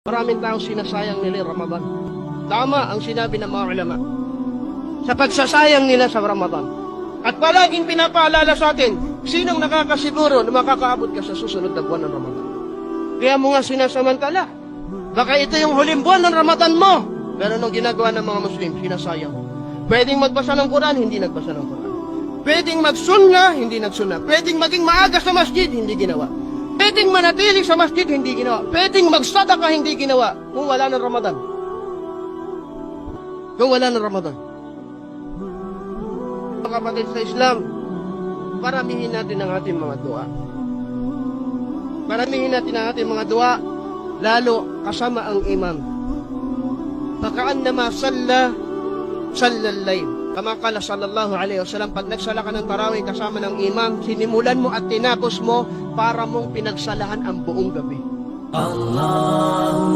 Maraming tao sinasayang nila yung Ramadan. Tama ang sinabi ng mga ulama sa pagsasayang nila sa Ramadan. At palaging pinapaalala sa atin, sinong nakakasiguro na makakaabot ka sa susunod na buwan ng Ramadan. Kaya mo nga sinasamantala. Baka ito yung huling buwan ng Ramadan mo. Pero nung ginagawa ng mga Muslim, sinasayang. Pwedeng magbasa ng Quran, hindi nagbasa ng Quran. Pwedeng magsunna, hindi nagsunna. Pwedeng maging maaga sa masjid, hindi ginawa. Pwedeng manatili sa masjid, hindi ginawa. Pwedeng magsadaka, hindi ginawa. Kung wala ng Ramadan. Kung wala ng Ramadan. Mga kapatid sa Islam, paramihin natin ang ating mga dua. Paramihin natin ang ating mga dua, lalo kasama ang imam. Faka'annama sallal layl. Kama kala sallallahu alaihi wasallam, pag nagsala ka ng tarawih kasama ng imam, sinimulan mo at tinapos mo para mong pinagsalahan ang buong gabi. Allah